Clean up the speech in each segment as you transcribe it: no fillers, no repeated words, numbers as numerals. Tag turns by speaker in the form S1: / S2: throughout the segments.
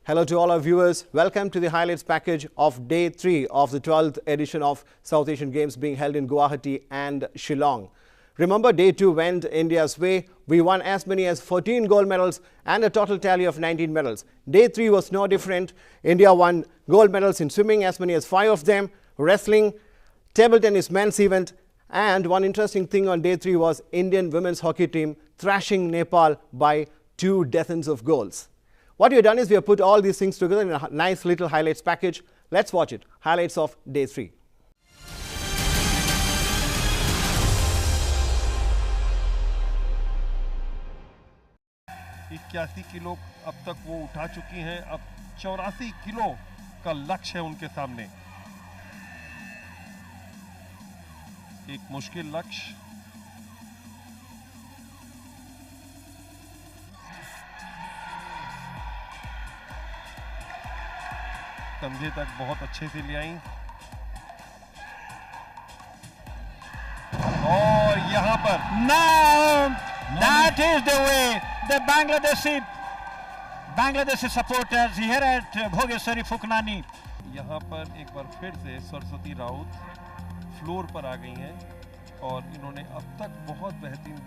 S1: Hello to all our viewers. Welcome to the highlights package of day 3 of the 12th edition of South Asian Games being held in Guwahati and Shillong. Remember, day 2 went India's way. We won as many as 14 gold medals and a total tally of 19 medals. Day 3 was no different. India won gold medals in swimming, as many as 5 of them, wrestling, table tennis men's event, and one interesting thing on day 3 was Indian women's hockey team thrashing Nepal by 2 dozens of goals. What we have done is we have put all these things together in a nice little highlights package. Let's watch it. Highlights of day 3.
S2: इक्यासी kilo अब तक वो उठा चुकी हैं। अब 84 kilo का लक्ष्य है उनके सामने। एक मुश्किल लक्ष्य। कंधे तक बहुत अच्छे से ले आई और यहाँ पर
S3: that is the way the Bangladeshi supporters here at Bhogeshwari Phuknani.
S2: यहाँ पर एक बार फिर से सरस्वती राउत फ्लोर पर आ गई हैं और इन्होंने अब तक बहुत बेहतरीन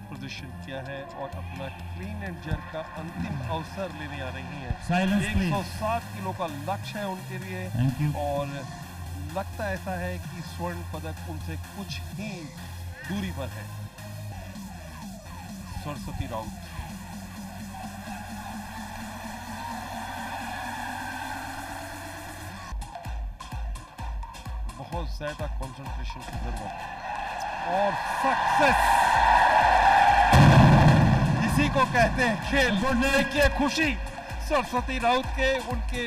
S2: प्रदर्शन किया है और अपना क्लीन एंड जर्क का अंतिम अवसर लेने आ रही हैं। 107 किलो का लक्ष्य है उनके लिए और लगता ऐसा है कि स्वर्ण पदक उनसे कुछ ही दूरी पर है। सरस्वती राउत बहुत ज्यादा कंसंट्रेशन की जरूरत है और सक्सेस इसी को कहते हैं खेल। देखिए खुशी सरस्वती राउत के, उनके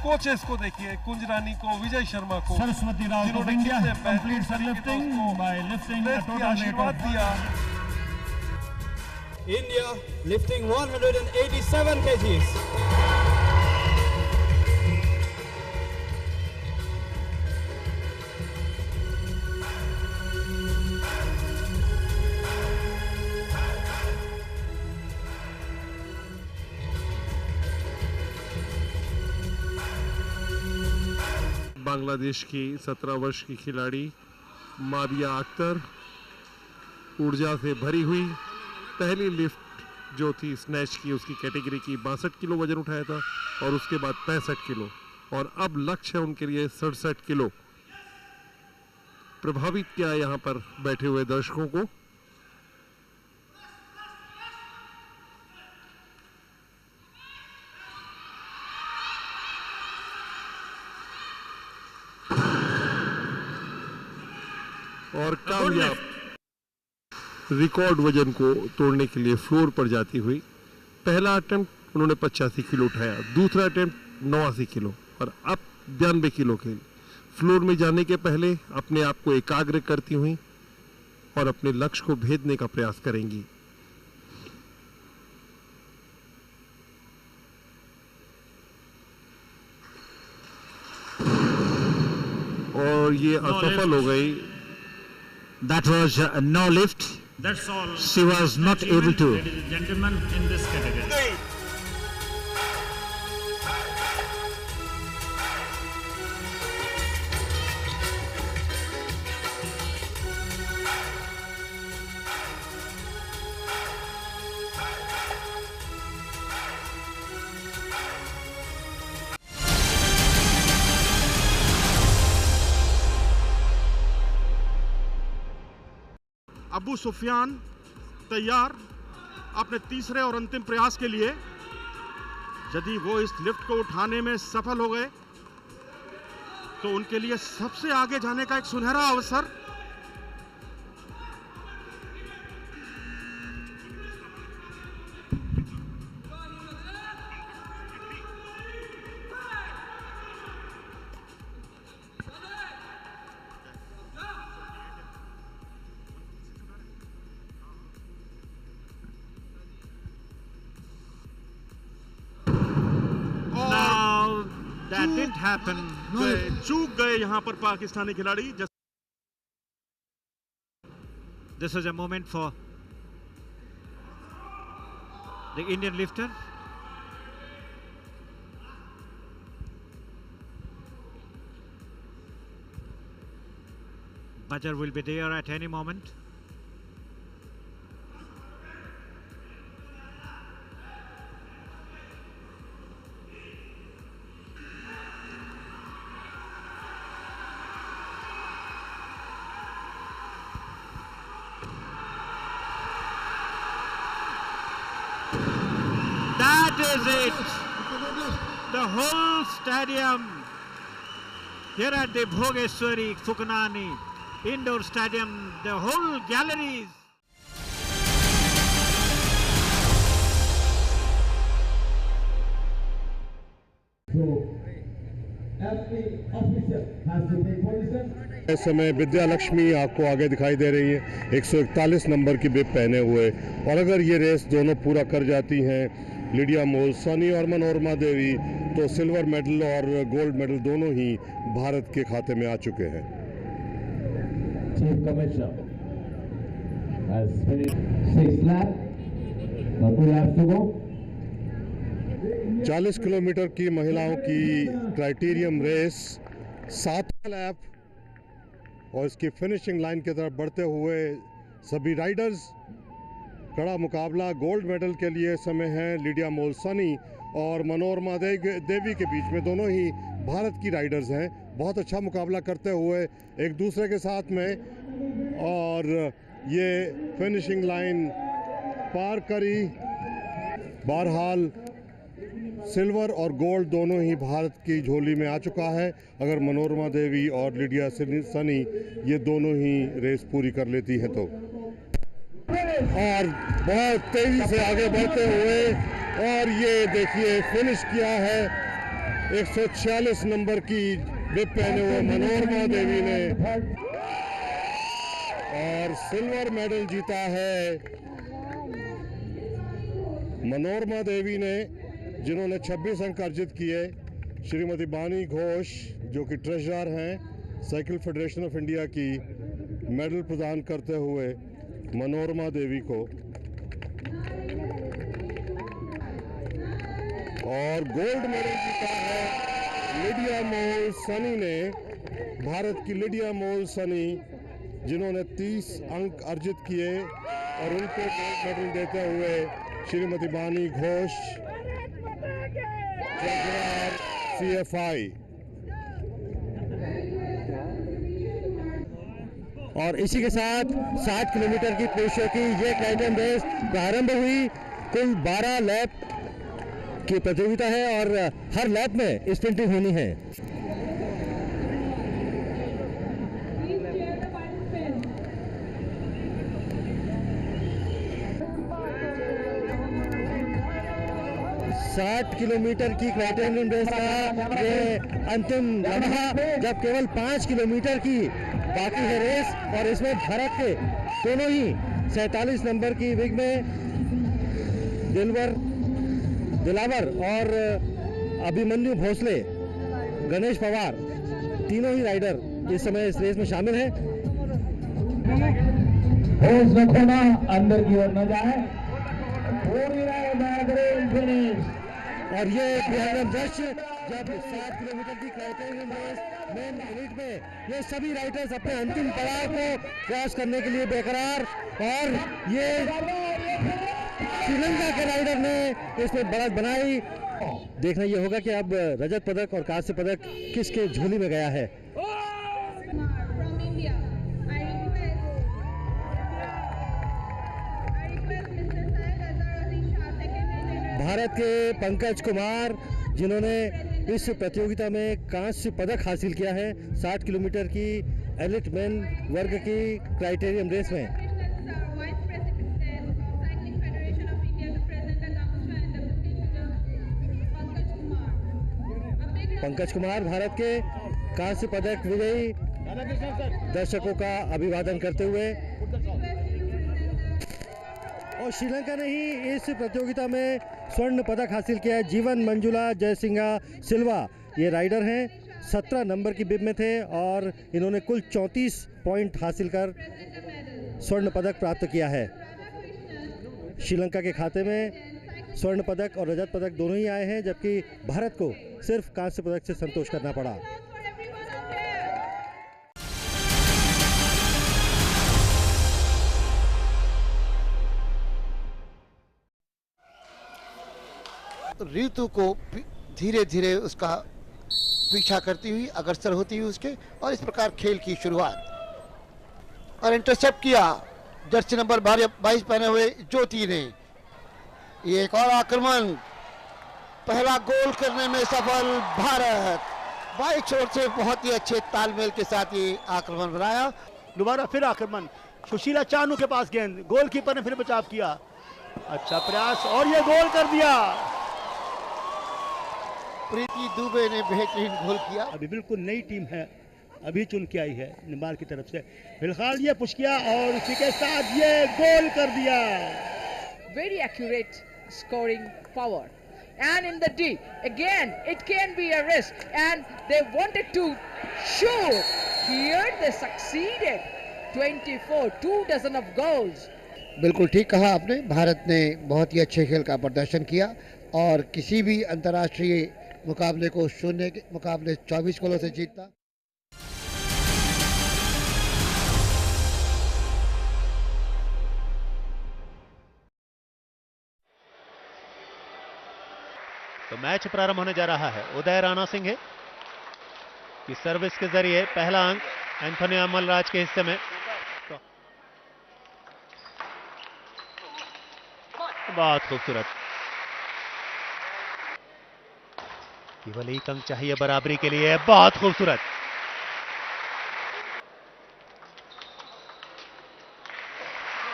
S2: कोचेस को देखिए, कुंज रानी को, विजय शर्मा को,
S3: Saraswati Raut of India completes her lifting by lifting a total weight of
S2: दिया।
S4: India lifting 187 kgs.
S2: बांग्लादेश की 17 वर्ष की खिलाड़ी मारिया अख्तर ऊर्जा से भरी हुई पहली लिफ्ट जो थी स्नैच की, उसकी कैटेगरी की 62 किलो वजन उठाया था और उसके बाद 65 किलो और अब लक्ष्य है उनके लिए 67 किलो। प्रभावित किया यहाँ पर बैठे हुए दर्शकों को। और कामयाब रिकॉर्ड वजन को तोड़ने के लिए फ्लोर पर जाती हुई पहला अटेम्प्ट उन्होंने 85 किलो उठाया, दूसरा अटेम्प्ट 89 किलो और अब 92 किलो के फ्लोर में जाने के पहले अपने आप को एकाग्र करती हुई और अपने लक्ष्य को भेदने का प्रयास करेंगी। और ये असफल हो गई।
S3: That was no lift.
S5: That's all.
S3: She was not able to.
S5: Ladies and gentlemen, in this category.
S6: Abu Sufiyan तैयार अपने तीसरे और अंतिम प्रयास के लिए। यदि वो इस लिफ्ट को उठाने में सफल हो गए तो उनके लिए सबसे आगे जाने का एक सुनहरा अवसर।
S5: That didn't happen.
S6: चूक गए यहाँ पर पाकिस्तानी खिलाड़ी।
S3: This is a moment for the Indian lifter.
S5: Buzzer will be there at any moment. That is it. The whole stadium here at the Bhogeshwari Sukanani Indoor Stadium, the whole galleries.
S7: इस समय विद्या लक्ष्मी आपको आगे दिखाई दे रही है 141 number की बिब पहने हुए, और अगर ये रेस दोनों पूरा कर जाती हैं लिडिया मोल्सनी और मनोरमा देवी, तो सिल्वर मेडल और गोल्ड मेडल दोनों ही भारत के खाते में आ चुके हैं।
S8: Chief Commissioner has finished 6 laps. Now 2 laps to go.
S7: 40 kilometre की महिलाओं की क्राइटेरियम रेस 7वां लैप, और इसकी फिनिशिंग लाइन की तरफ बढ़ते हुए सभी राइडर्स, कड़ा मुकाबला गोल्ड मेडल के लिए समय है लिडिया मोल्सनी और मनोरमा देवी के बीच में। दोनों ही भारत की राइडर्स हैं, बहुत अच्छा मुकाबला करते हुए एक दूसरे के साथ में, और ये फिनिशिंग लाइन पार करी। बहरहाल सिल्वर और गोल्ड दोनों ही भारत की झोली में आ चुका है। अगर मनोरमा देवी और लिडिया सनी ये दोनों ही रेस पूरी कर लेती हैं तो, और बहुत तेजी से आगे बढ़ते हुए, और ये देखिए फिनिश किया है 146 नंबर की बिब पहने हुए मनोरमा देवी ने, और सिल्वर मेडल जीता है मनोरमा देवी ने, जिन्होंने 26 अंक अर्जित किए। श्रीमती बानी घोष जो कि ट्रेजरर हैं साइकिल फेडरेशन ऑफ इंडिया की, मेडल प्रदान करते हुए मनोरमा देवी को, और गोल्ड मेडल जीता है लिडिया मोल्सनी ने, भारत की लिडिया मोल्सनी, जिन्होंने 30 अंक अर्जित किए, और उनको गोल्ड मेडल देते हुए श्रीमती बानी घोष CFI।
S9: और इसी के साथ 60 किलोमीटर की पुरुषों की ये क्राइटेरियम रेस प्रारंभ हुई। कुल 12 लैप की प्रतियोगिता है और हर लैप में स्प्रिंटिंग होनी है। साठ किलोमीटर की क्राइटेरियन रेस का ये अंतिम लम्हा, जब केवल 5 किलोमीटर की बाकी है रेस, और इसमें भारत के दोनों ही 47 नंबर की विग में दिलावर और अभिमन्यु भोसले, गणेश पवार, तीनों ही राइडर इस समय इस रेस में शामिल हैं।
S8: होश रखना, अंदर की ओर न जाए। पूरी बेहतरीन फिनिश।
S9: और ये बेहद दृश्य जब 7 किलोमीटर की क्राइटेरियन रेस मेन यूनिट में ये सभी राइडर्स अपने अंतिम पड़ाव को क्रॉस करने के लिए बेकरार, और ये श्रीलंका के राइडर ने इसमें बढ़त बनाई। देखना ये होगा कि अब रजत पदक और कांस्य पदक किसके झोली में गया है। भारत के पंकज कुमार, जिन्होंने इस प्रतियोगिता में कांस्य पदक हासिल किया है 60 किलोमीटर की एलिट मेन वर्ग की क्राइटेरियम रेस में। पंकज कुमार भारत के कांस्य पदक विजयी दर्शकों का अभिवादन करते हुए, और श्रीलंका ने ही इस प्रतियोगिता में स्वर्ण पदक हासिल किया है। जीवन मंजुला जयसिंगा सिल्वा ये राइडर हैं, 17 नंबर की बिब में थे और इन्होंने कुल 34 पॉइंट हासिल कर स्वर्ण पदक प्राप्त किया है। श्रीलंका के खाते में स्वर्ण पदक और रजत पदक दोनों ही आए हैं, जबकि भारत को सिर्फ कांस्य पदक से संतोष करना पड़ा।
S10: ऋतु को धीरे धीरे उसका पीछा करती हुई, अग्रसर होती हुई उसके, और इस प्रकार खेल की शुरुआत। और इंटरसेप्ट किया जर्सी नंबर 22 पहने हुए ज्योति ने। ये एक और आक्रमण, पहला गोल करने में सफल भारत। बाई छोर से बहुत ही अच्छे तालमेल के साथ ये आक्रमण बनाया।
S9: दोबारा फिर आक्रमण, सुशीला चानू के पास गेंद, गोलकीपर ने फिर बचाव किया, अच्छा प्रयास और ये गोल कर दिया।
S10: प्रीति दुबे ने बेहतरीन गोल किया।
S9: अभी बिल्कुल नई टीम है, अभी चुन के आई है नेपाल की तरफ से। फिलहाल ये पुश किया और उसी के साथ ये गोल कर दिया।
S11: Very accurate scoring power. And in the D, again, it can be a risk. And they wanted to shoot. Here they succeeded. 24, 2 dozen of goals.
S10: बिल्कुल ठीक कहा आपने, भारत ने बहुत ही अच्छे खेल का प्रदर्शन किया और किसी भी अंतर्राष्ट्रीय मुकाबले को 0 के मुकाबले 24 गोलों से जीता।
S12: तो मैच प्रारंभ होने जा रहा है। उदय राणा सिंह की सर्विस के जरिए पहला अंक एंथोनी अमलराज के हिस्से में। तो बहुत खूबसूरत, केवल एक अंक चाहिए बराबरी के लिए, बहुत खूबसूरत।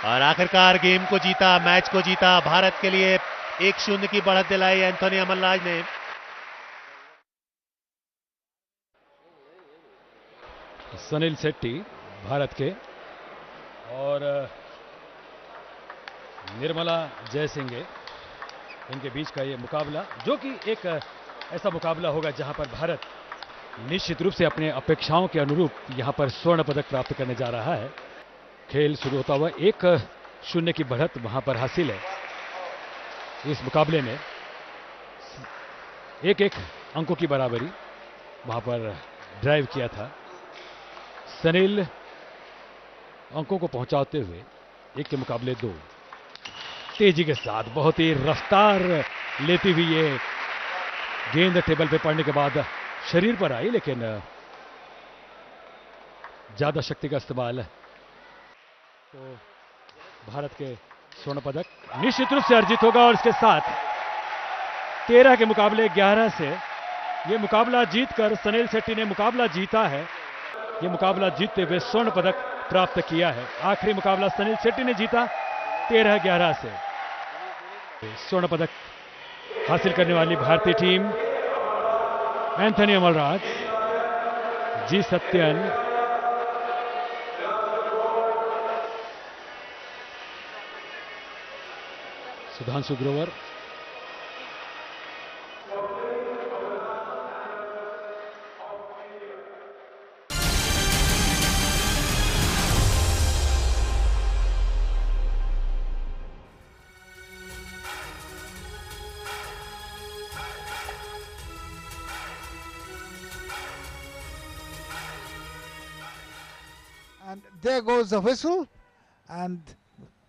S12: और आखिरकार गेम को जीता, मैच को जीता। भारत के लिए 1-0 की बढ़त दिलाई एंथोनी अमलराज ने।
S13: सनील शेट्टी भारत के और निर्मला जयसिंह इनके बीच का ये मुकाबला, जो कि एक ऐसा मुकाबला होगा जहां पर भारत निश्चित रूप से अपने अपेक्षाओं के अनुरूप यहां पर स्वर्ण पदक प्राप्त करने जा रहा है। खेल शुरू होता हुआ 1-0 की बढ़त वहां पर हासिल है। इस मुकाबले में 1-1 अंकों की बराबरी वहां पर ड्राइव किया था। सनील अंकों को पहुंचाते हुए 1 के मुकाबले 2 तेजी के साथ बहुत ही रफ्तार लेती हुई ये गेंद टेबल पे पड़ने के बाद शरीर पर आई, लेकिन ज्यादा शक्ति का इस्तेमाल, तो भारत के स्वर्ण पदक निश्चित रूप से अर्जित होगा। और इसके साथ 13 के मुकाबले 11 से ये मुकाबला जीतकर सनील शेट्टी ने मुकाबला जीता है। ये मुकाबला जीतते हुए स्वर्ण पदक प्राप्त किया है। आखिरी मुकाबला सनील शेट्टी ने जीता 13-11 से। स्वर्ण पदक हासिल करने वाली भारतीय team Anthony Amalraj, G Sathiyan, Sudhanshu Grover,
S14: and there goes the whistle, and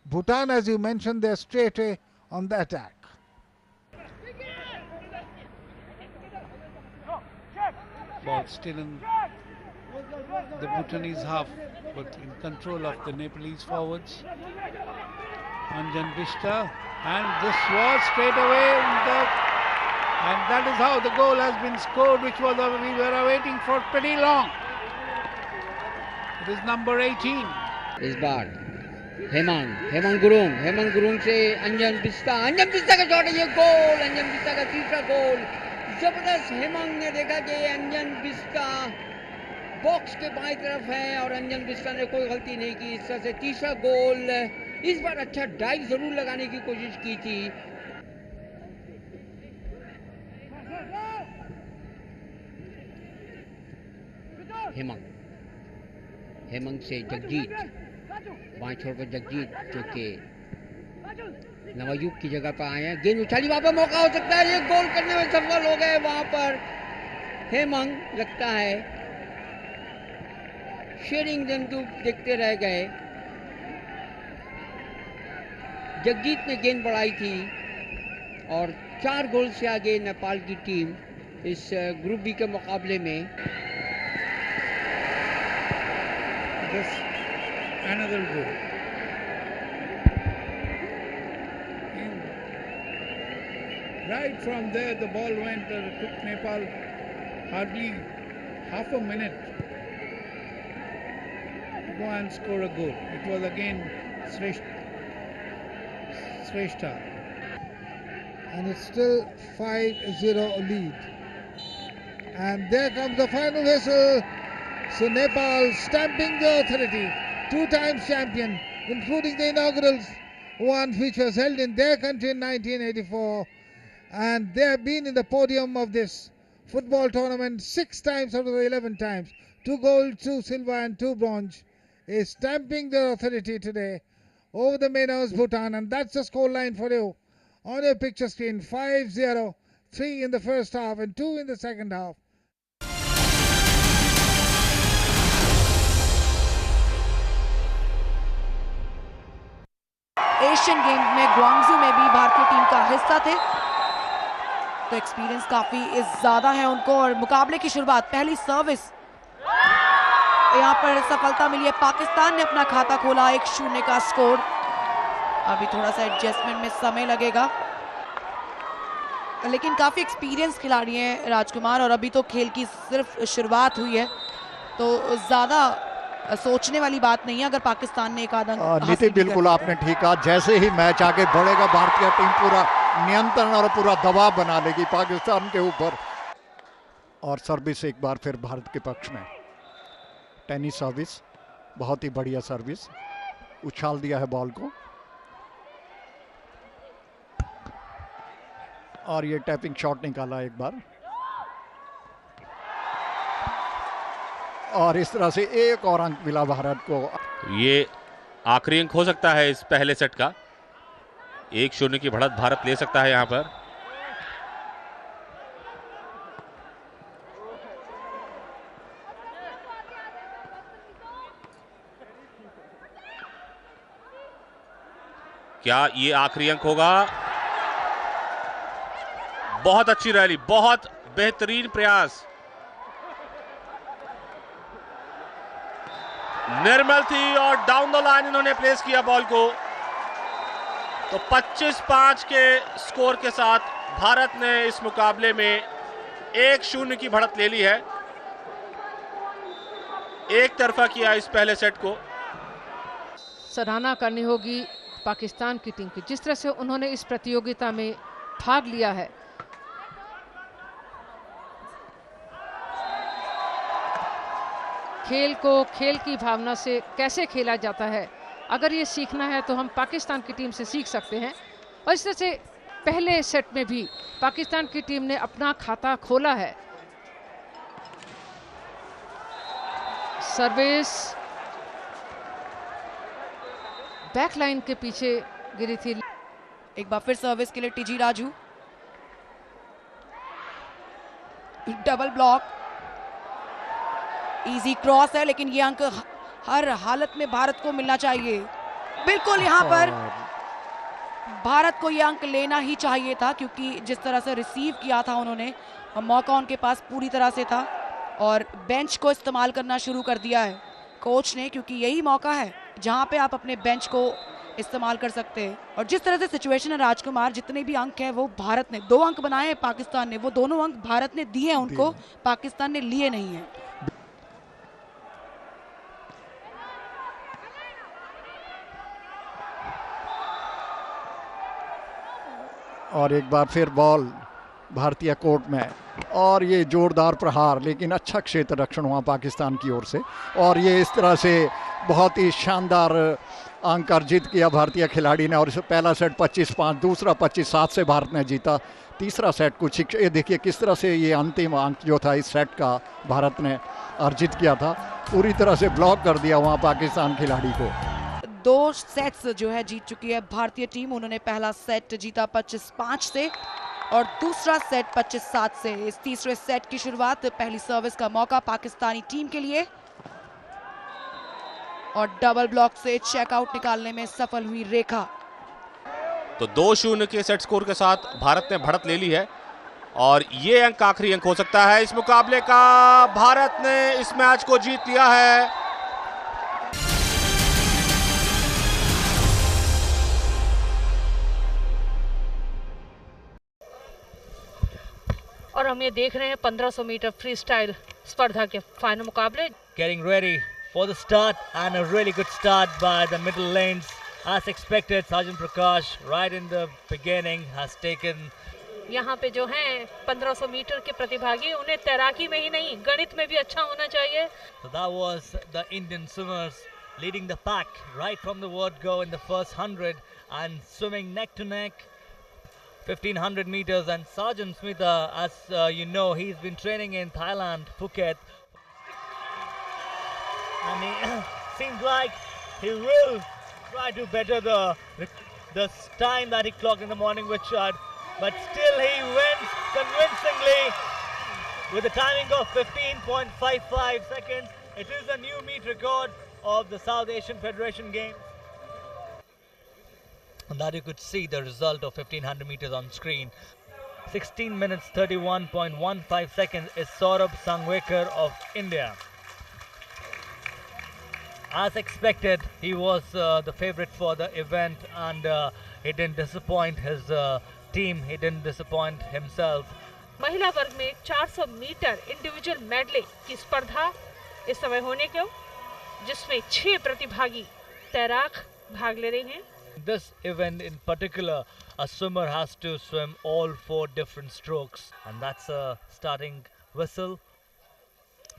S14: Bhutan, as you mentioned, they're straight away on the attack.
S15: Ball still in the Bhutanese half, but in control of the Nepalese forwards. Anjan Bishta, and this was straight away, and that is how the goal has been scored, which was we were awaiting for pretty long. It is number 18.
S16: इस बार हेमंग गुरुंग से अंजन बिस्ता का shot है, ये गोल, अंजन बिस्ता का तीसरा गोल। जबरदस्त, हेमंग ने देखा कि अंजन बिस्ता बॉक्स के बाईं तरफ है और अंजन बिस्ता ने कोई गलती नहीं की। इस तरह से तीसरा गोल। इस बार अच्छा डाइव जरूर लगाने की कोशिश की थी। हेमंग से जगजीत, बाएं छोर पर जगजीत, जो कि नवायुग की जगह पर आए हैं। गेंद उछाली, वहां पर मौका हो सकता है, ये गोल करने में सफल हो गए। वहां पर हेमंग लगता है शेयरिंग जंतु देखते रह गए। जगजीत ने गेंद बढ़ाई थी और 4 गोल से आगे नेपाल की टीम इस ग्रुप बी के मुकाबले में।
S15: Another goal. Right from there, the ball went. Took Nepal hardly half a minute to go and score a goal. It was again Shrestha.
S14: And it's still 5-0 lead. And there comes the final whistle. So Nepal stamping the authority, 2 times champion, including the inaugural one which was held in their country in 1984. And they have been in the podium of this football tournament 6 times out of the 11 times. 2 gold, 2 silver and 2 bronze, is stamping their authority today over the Menos, Bhutan. And that's the scoreline for you on your picture screen. 5-0, 3 in the first half and 2 in the second half.
S17: Asian games में Gwangju में भी भारतीय team का हिस्सा थे, तो experience काफी ज्यादा है उनको। और मुकाबले की शुरुआत, पहली सर्विस, यहाँ पर सफलता मिली है। पाकिस्तान ने अपना खाता खोला, 1-0 का स्कोर। अभी थोड़ा सा एडजस्टमेंट में समय लगेगा, लेकिन काफी एक्सपीरियंस खिलाड़ी हैं राजकुमार, और अभी तो खेल की सिर्फ शुरुआत हुई है, तो ज्यादा सोचने वाली बात नहीं है अगर पाकिस्तान ने एक आधा
S18: नीति बिल्कुल आपने ठीक कहा। जैसे ही मैच आगे बढ़ेगा भारतीय टीम पूरा नियंत्रण और पूरा दबाव बना लेगी पाकिस्तान के ऊपर। और सर्विस एक बार फिर भारत के पक्ष में, टेनिस सर्विस, बहुत ही बढ़िया सर्विस, उछाल दिया है बॉल को। और ये टैपिंग शॉट निकाला एक बार, और इस तरह से एक और अंक मिला भारत को।
S19: ये आखिरी अंक हो सकता है इस पहले सेट का। 1-0 की बढ़त भारत ले सकता है यहां पर। क्या ये आखिरी अंक होगा? बहुत अच्छी रैली, बहुत बेहतरीन प्रयास, निर्मल थी और डाउन द लाइन इन्होंने प्लेस किया बॉल को। तो 25-5 के स्कोर के साथ भारत ने इस मुकाबले में 1-0 की बढ़त ले ली है। एक तरफा किया इस पहले सेट को।
S11: सराहना करनी होगी पाकिस्तान की टीम की, जिस तरह से उन्होंने इस प्रतियोगिता में भाग लिया है। खेल को खेल की भावना से कैसे खेला जाता है, अगर ये सीखना है तो हम पाकिस्तान की टीम से सीख सकते हैं। और इस तरह से पहले सेट में भी पाकिस्तान की टीम ने अपना खाता खोला है। सर्विस बैकलाइन के पीछे गिरी थी।
S17: एक बार फिर सर्विस के लिए TG Raju, double block, easy cross है, लेकिन ये अंक हर हालत में भारत को मिलना चाहिए। बिल्कुल यहाँ पर भारत को ये अंक लेना ही चाहिए था, क्योंकि जिस तरह से रिसीव किया था उन्होंने, मौका उनके पास पूरी तरह से था और बेंच को इस्तेमाल करना शुरू कर दिया है कोच ने, क्योंकि यही मौका है जहाँ पे आप अपने बेंच को इस्तेमाल कर सकते हैं। और जिस तरह से सिचुएशन है राजकुमार, जितने भी अंक हैं वो भारत ने, 2 अंक बनाए हैं पाकिस्तान ने, वो दोनों अंक भारत ने दिए हैं उनको, पाकिस्तान ने लिए नहीं है।
S18: और एक बार फिर बॉल भारतीय कोर्ट में, और ये जोरदार प्रहार, लेकिन अच्छा क्षेत्र रक्षण हुआ पाकिस्तान की ओर से। और ये इस तरह से बहुत ही शानदार अंक अर्जित किया भारतीय खिलाड़ी ने। और इस पहला सेट 25-5, दूसरा 25-7 से भारत ने जीता। तीसरा सेट कुछ, ये देखिए किस तरह से ये अंतिम अंक जो था इस सेट का भारत ने अर्जित किया था, पूरी तरह से ब्लॉक कर दिया वहाँ पाकिस्तान खिलाड़ी को।
S17: 2 सेट्स जो है जीत चुकी है भारतीय टीम। उन्होंने पहला सेट जीता 25-5 से और दूसरा सेट 25-7 से। इस तीसरे सेट की शुरुआत, पहली सर्विस का मौका पाकिस्तानी टीम के लिए, और डबल ब्लॉक से चेकआउट निकालने में सफल हुई रेखा।
S19: तो 2-0 के सेट स्कोर के साथ भारत ने बढ़त ले ली है और ये अंक आखिरी अंक हो सकता है इस मुकाबले का। भारत ने इस मैच को जीत लिया है।
S20: और हम ये देख रहे हैं 1500 मीटर फ्री स्टाइल स्पर्धा के फाइनल मुकाबले।
S21: Getting ready for the start and a really good start by the middle lanes. As expected, Sajjan Prakash right in the beginning has taken.
S20: यहाँ पे जो हैं 1500 मीटर के प्रतिभागी, उन्हें तैराकी में ही नहीं गणित में भी अच्छा होना चाहिए।
S21: So that was the Indian swimmers leading the pack right from the word go in the first 100 and swimming neck to neck 1500 meters. And Sajjan Smita, as you know, he's been training in Thailand, Phuket, and he seems like he will try to better the time that he clocked in the morning with Chad, but still he wins convincingly with a timing of 15.55 seconds. It is a new meet record of the South Asian Federation Games. And that you could see the result of 1500 meters on screen. 16 minutes 31.15 seconds is Saurabh Sangwekar of India. As expected, he was the favorite for the event, and he didn't disappoint his team, he didn't disappoint himself.
S20: महिला वर्ग में 400 metre individual medley की स्पर्धा इस समय होने को, जिसमें 6 प्रतिभागी तैराक भाग ले रहे हैं।
S21: This event in particular, a swimmer has to swim all 4 different strokes, and that's a starting whistle.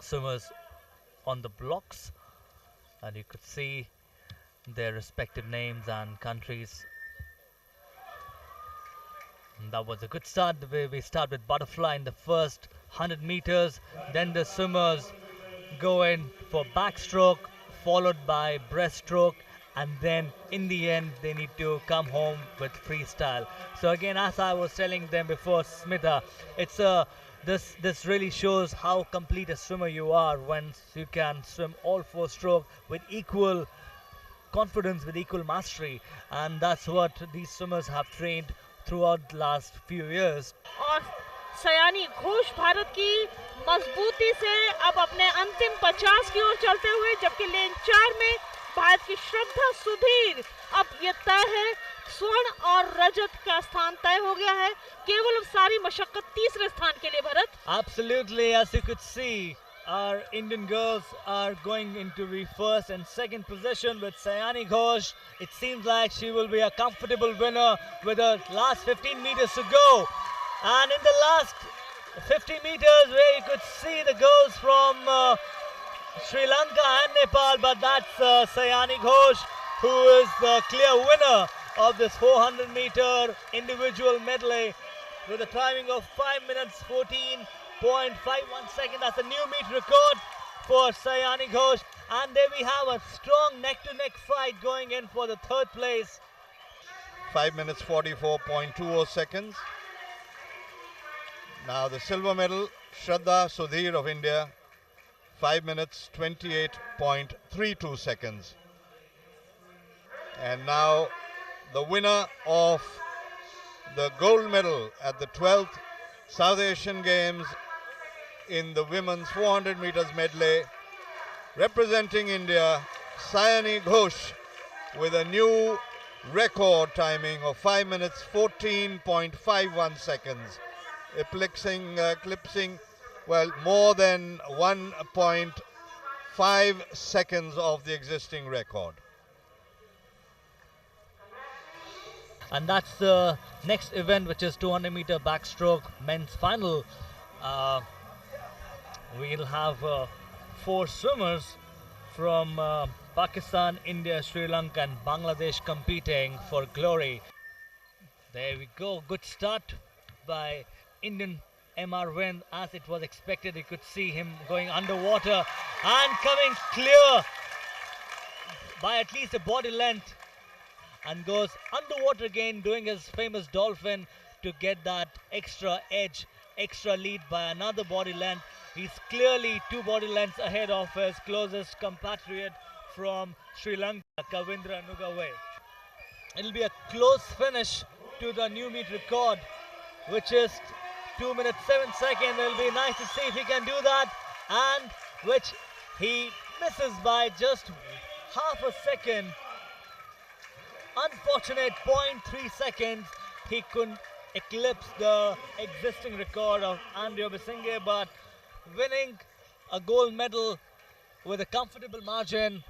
S21: Swimmers on the blocks, and you could see their respective names and countries. And that was a good start. The way we start with butterfly in the first 100 meters, then the swimmers go in for backstroke, followed by breaststroke, and then in the end they need to come home with freestyle. So again, as I was telling them before, Smita, it's this really shows how complete a swimmer you are when you can swim all 4 strokes with equal confidence, with equal mastery, and that's what these swimmers have trained throughout the last few years.
S20: और सयानी घोष भारत की मजबूती से अब अपने अंतिम 50 की ओर चलते हुए, जबकि लेन 4 में भारत की श्रद्धा सुधीर, अब ये तय है, स्वर्ण और रजत का स्थान तय हो गया है। केवल सारी मशक्कत तीसरे स्थान के लिए Bharat.
S21: Absolutely, as you could see, our Indian girls are going into the first and second position with Sayani Ghosh. It seems like she will be a comfortable winner with the last 15 meters to go. And in the last 50 meters, where you could see the girls from Sri Lanka and Nepal, but that's Sayani Ghosh, who is the clear winner of this 400 meter individual medley with a timing of 5 minutes 14.51 seconds. That's a new meet record for Sayani Ghosh. And there we have a strong neck-to-neck fight going in for the 3rd place.
S22: 5 minutes 44.20 seconds. Now the silver medal, Shraddha Sudhir of India, 5 minutes 28.32 seconds. And now the winner of the gold medal at the 12th South Asian Games in the women's 400 meters medley, representing India, Sayani Ghosh, with a new record timing of 5 minutes 14.51 seconds, eclipsing well, more than 1.5 seconds of the existing record.
S21: And that's the next event, which is 200 meter backstroke men's final. We'll have 4 swimmers from Pakistan, India, Sri Lanka and Bangladesh competing for glory. There we go, good start by Indian MR Wind. As it was expected, you could see him going underwater and coming clear by at least a body length, and goes underwater again, doing his famous dolphin to get that extra edge, extra lead by another body length. He's clearly 2 body lengths ahead of his closest compatriot from Sri Lanka, Kavindra Nugaway. it'll be a close finish to the new meet record, which is 2 minutes 7 seconds. It'll be nice to see if he can do that, and which he misses by just half a second. Unfortunate 0.3 seconds. He couldn't eclipse the existing record of Andrea Bisinghe, but winning a gold medal with a comfortable margin.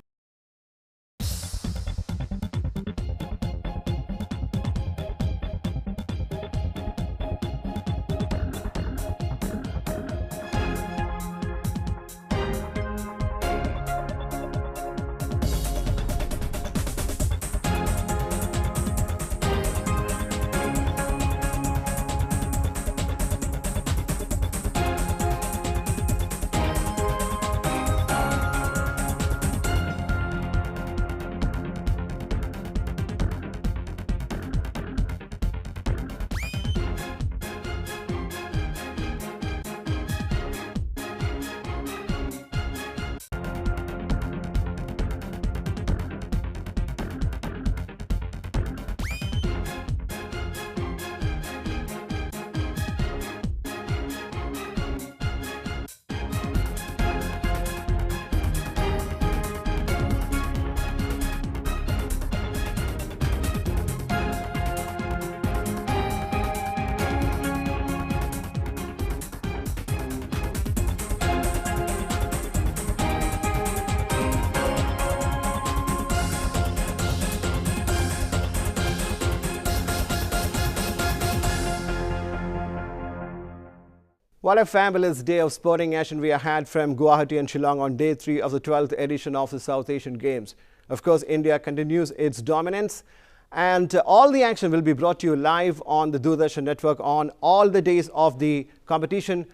S1: What a fabulous day of sporting action we had from Guwahati and Shillong on day 3 of the 12th edition of the South Asian Games. Of course, India continues its dominance, and all the action will be brought to you live on the Doordarshan network on all the days of the competition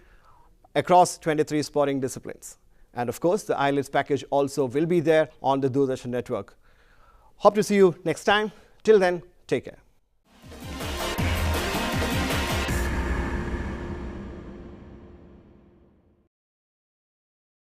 S1: across 23 sporting disciplines. And of course, the IELTS package also will be there on the Doordarshan network. Hope to see you next time. Till then, take care.